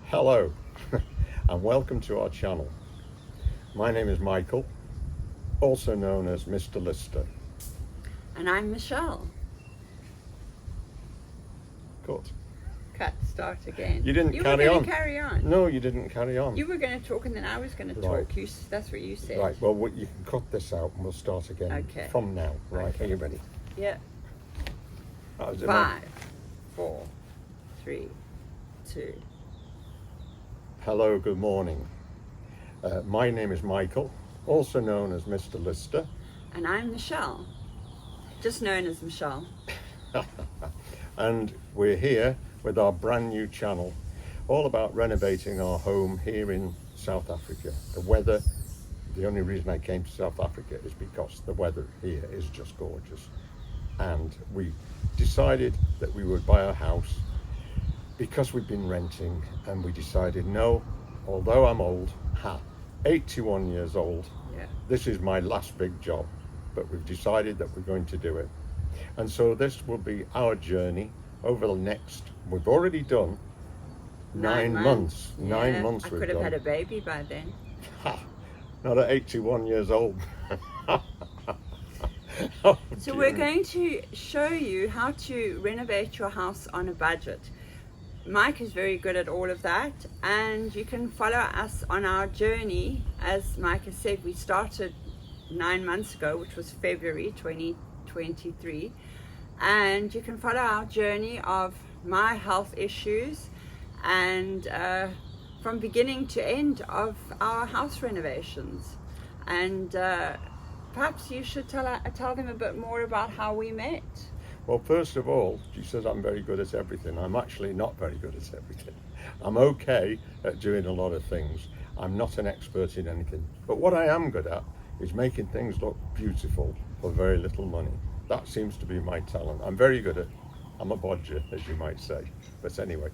Hello and welcome to our channel. My name is Michael, also known as Mr. Lister. And I'm Michelle. Good. Cut, start again. You didn't You carry were on. going to carry on. No, you didn't carry on. You were going to talk and then I was going to Right. talk. That's what you said. Right, well, you can cut this out and we'll start again Okay. from now. Right, Okay. Are you ready? Yeah. How's it, 5, 4, 3, 2. Hello, good morning. My name is Michael, also known as Mr. Lister. And I'm Michelle. Just known as Michelle. And we're here with our brand new channel, all about renovating our home here in South Africa. The weather, the only reason I came to South Africa is because the weather here is just gorgeous. And we decided that we would buy a house because we've been renting, and we decided, no, although I'm old, 81 years old, Yeah. this is my last big job, but we've decided that we're going to do it. And so this will be our journey over the next, we've already done 9 months. Yeah. 9 months I we've could have done. had a baby by then. Not at 81 years old. Oh, So dear we're me. going to show you how to renovate your house on a budget. Mike is very good at all of that, and you can follow us on our journey. As Mike has said, we started 9 months ago, which was February 2023, and you can follow our journey of my health issues and from beginning to end of our house renovations. And perhaps you should tell them a bit more about how we met. Well, first of all, she says I'm very good at everything. I'm actually not very good at everything. I'm okay at doing a lot of things. I'm not an expert in anything. But what I am good at is making things look beautiful for very little money. That seems to be my talent. I'm very good at, I'm a bodger, as you might say. But anyway,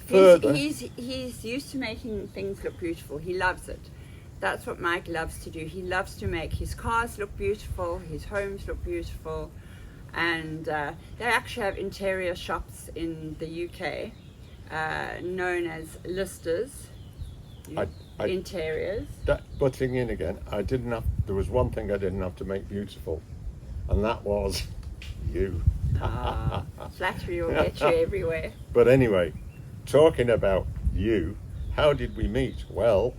further. He's used to making things look beautiful. He loves it. That's what Mike loves to do. He loves to make his cars look beautiful, his homes look beautiful. And they actually have interior shops in the UK known as Listers Interiors. Butting in again, there was one thing I didn't have to make beautiful, and that was you. Flattery will get you everywhere. But anyway, talking about you, how did we meet? Well,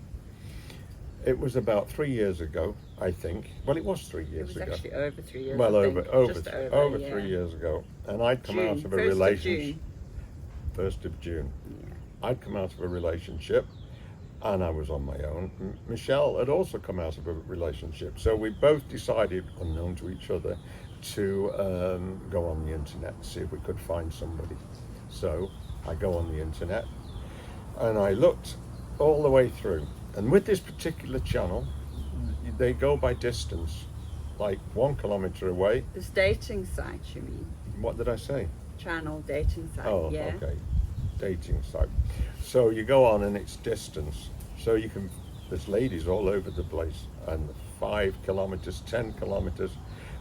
it was about 3 years ago, I think. Well, it was 3 years ago. It was actually over 3 years. Well, I over think. over 3 years ago, and I'd come out of a relationship. 1st of June. Yeah. I'd come out of a relationship, and I was on my own. Michelle had also come out of a relationship, so we both decided, unknown to each other, to go on the internet and see if we could find somebody. So I go on the internet, and I looked all the way through. And with this particular channel, they go by distance, like 1 kilometer away. This dating site, you mean? What did I say? Channel dating site. Oh, yeah. okay. Dating site. So you go on and it's distance. So you can, there's ladies all over the place, and 5 kilometers, 10 kilometers.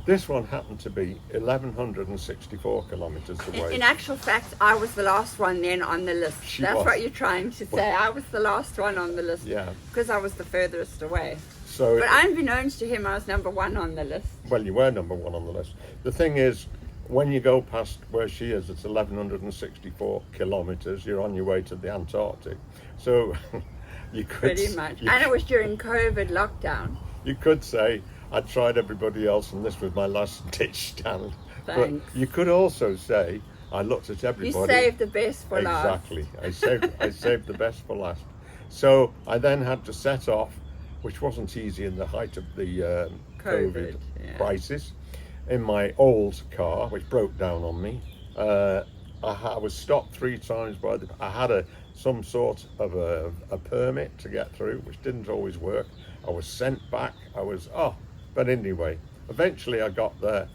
This one happened to be 1,164 kilometers away. In actual fact, I was the last one then on the list. That's was. what you're trying to say. I was the last one on the list. Yeah. Because I was the furthest away. So But unbeknownst to him, I was number 1 on the list. well, you were number 1 on the list. The thing is, when you go past where she is, it's 1,164 kilometers. You're on your way to the Antarctic. So you could Pretty much. And it was during COVID lockdown. You could say I tried everybody else and this was my last ditch stand. Thanks. But you could also say I looked at You everybody. saved the best for last. Exactly. I saved the best for last. So I then had to set off, which wasn't easy in the height of the COVID yeah. crisis, in my old car, which broke down on me. I was stopped 3 times by I had some sort of a permit to get through, which didn't always work. I was sent back. But anyway, eventually I got there,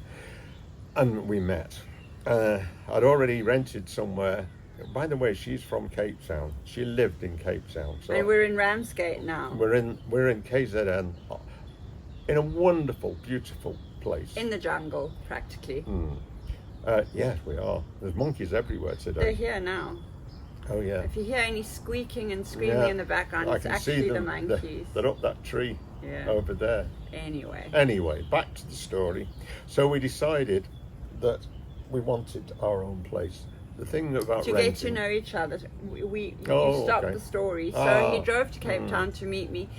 and we met. I'd already rented somewhere. By the way, she's from Cape Town. She lived in Cape Town. So And we're in Ramsgate now. we're in KZN, in a wonderful, beautiful place. In the jungle, practically. Yes, we are. There's monkeys everywhere They're today. here now. Oh yeah. If you hear any squeaking and screaming Yeah. in the background, I it's can actually see the them. monkeys. They're up that tree Yeah. over there. Anyway, Back to the story. So we decided that we wanted our own place. The thing about to renting, get to know each other, you Oh, stopped okay. the story. So he Ah, drove to Cape Town to meet me.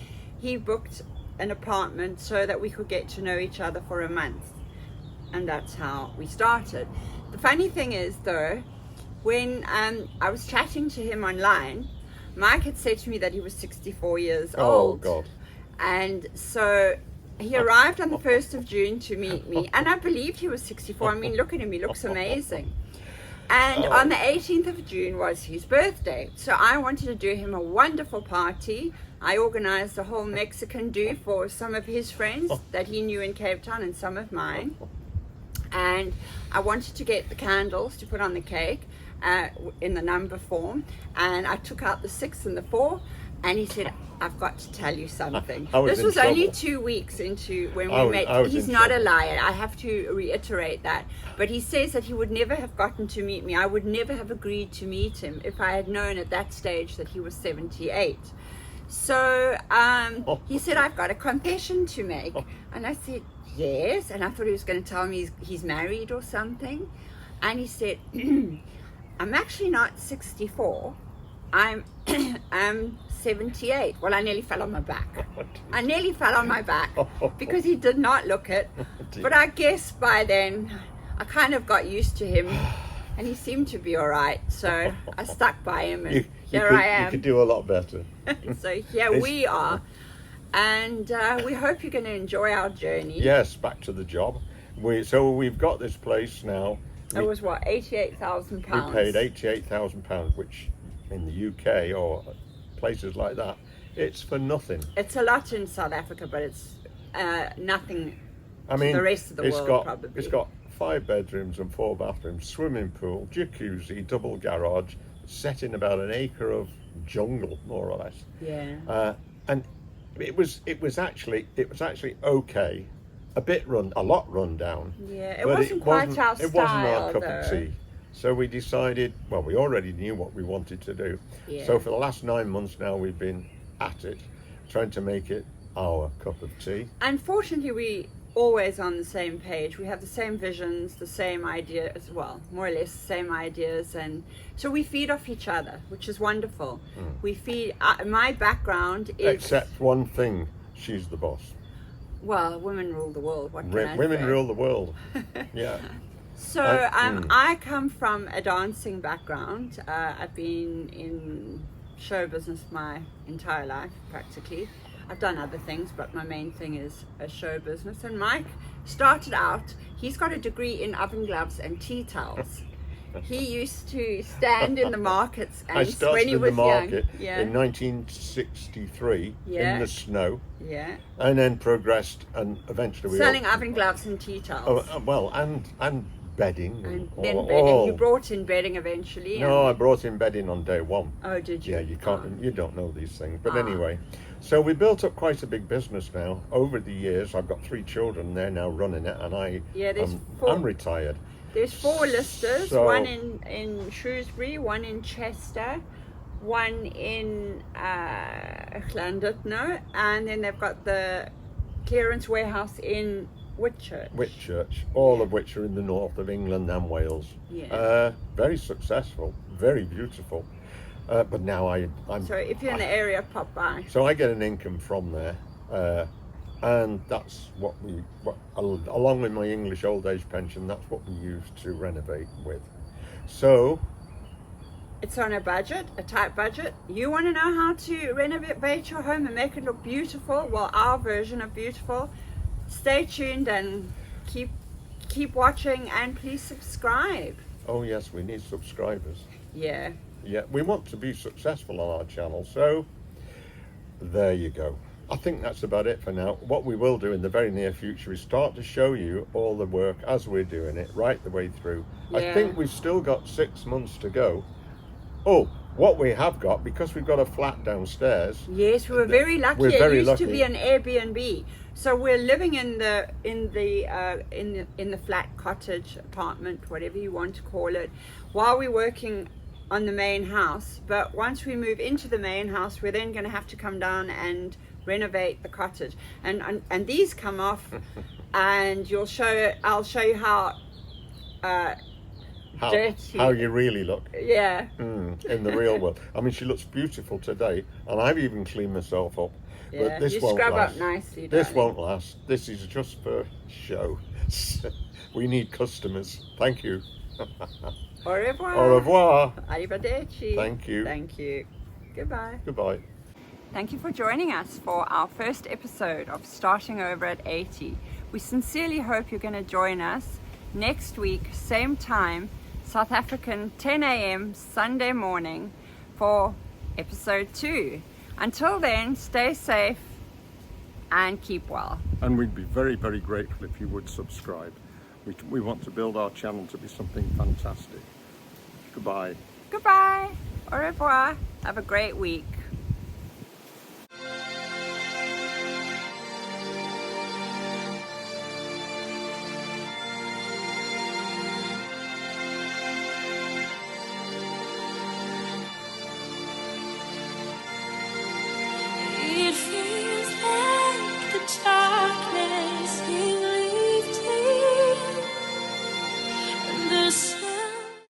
He booked an apartment so that we could get to know each other for a month. And that's how we started. The funny thing is, though, when I was chatting to him online, Mike had said to me that he was 64 years oh old. God. And so he arrived on the 1st of June to meet me, and I believed he was 64. I mean, look at him, he looks amazing. And on the 18th of June was his birthday. So I wanted to do him a wonderful party. I organized a whole Mexican do for some of his friends that he knew in Cape Town and some of mine. And I wanted to get the candles to put on the cake in the number form. And I took out the 6 and the 4. And he said, I've got to tell you something. This was only 2 weeks into when we met. He's not a liar. I have to reiterate that. But he says that he would never have gotten to meet me. I would never have agreed to meet him if I had known at that stage that he was 78. So he said, I've got a confession to make. And I said, yes. And I thought he was going to tell me he's married or something. And he said, I'm actually not 64. I'm 78. Well, I nearly fell on my back. I nearly fell on my back because he did not look it. But I guess by then I kind of got used to him and he seemed to be all right. So I stuck by him and I am. You could do a lot better. So here we are. And we hope you're going to enjoy our journey. Yes, back to the job. So we've got this place now. It was what, £88,000? We paid £88,000, which in the UK or places like that, it's for nothing. It's a lot in South Africa, but it's nothing. I mean, the rest of the world probably. It's got 5 bedrooms and 4 bathrooms, swimming pool, jacuzzi, double garage, set in about an acre of jungle, more or less. Yeah. And it was actually okay. A lot run down. Yeah, it wasn't quite our style. It wasn't our cup though. of tea. So we decided, well, we already knew what we wanted to do. Yeah. So for the last 9 months now, we've been at it, trying to make it our cup of tea. Unfortunately, we always on the same page. We have the same visions, the same ideas, well, more or less the same ideas. And so we feed off each other, which is wonderful. We feed, my background is... Except one thing, she's the boss. Well, women rule the world. What can I Women say? rule the world. Yeah. So I come from a dancing background. I've been in show business my entire life, practically. I've done other things, but my main thing is a show business. And Mike started out, he's got a degree in oven gloves and tea towels. He used to stand in the markets and I started when he in was the market young. in 1963 in the snow, Yeah. and then progressed and eventually Selling oven gloves and tea towels. well, and bedding. And then bedding. You brought in bedding eventually. No, I brought in bedding on day one. Oh, did you? Yeah, you can't. You don't know these things, but anyway. So we built up quite a big business now. Over the years, I've got 3 children. They're now running it, and I'm retired. There's 4 listers. So- one in Shrewsbury, one in Chester, one in Llandudno, and then they've got the clearance warehouse in Whitchurch. All of which are in the north of England and Wales. Yeah. Very successful, very beautiful. But now I'm. So if you're in the area, pop by. So I get an income from there, and that's what along with my English old age pension, that's what we use to renovate with. So It's on a budget, a tight budget. You want to know how to renovate your home and make it look beautiful? Well, our version of beautiful. Stay tuned and keep watching, and please subscribe. oh yes, we need subscribers. Yeah. Yeah, we want to be successful on our channel, so there you go. I think that's about it for now. What we will do in the very near future is start to show you all the work as we're doing it right the way through. Yeah. I think we've still got 6 months to go. Oh, what we have got, because we've got a flat downstairs. Yes, we were very lucky. We're very it used to lucky. be an Airbnb, so we're living in the flat cottage apartment, whatever you want to call it, while we're working on the main house, but once we move into the main house, we're then going to have to come down and renovate the cottage, and these come off, and I'll show you how dirty. How you really look. Yeah. In the real world. I mean, she looks beautiful today, and I've even cleaned myself up. Yeah. But this you won't scrub last. up nicely. This darling. won't last. This is just for show. We need customers. Thank you. Au revoir. Au revoir. Arrivederci. Thank you. Thank you. Goodbye. Goodbye. Thank you for joining us for our first episode of Starting Over at 80. We sincerely hope you're going to join us next week, same time, South African 10 a.m. Sunday morning for episode 2. Until then, stay safe and keep well. And we'd be very, very grateful if you would subscribe. We want to build our channel to be something fantastic. Goodbye. Goodbye. Au revoir. Have a great week.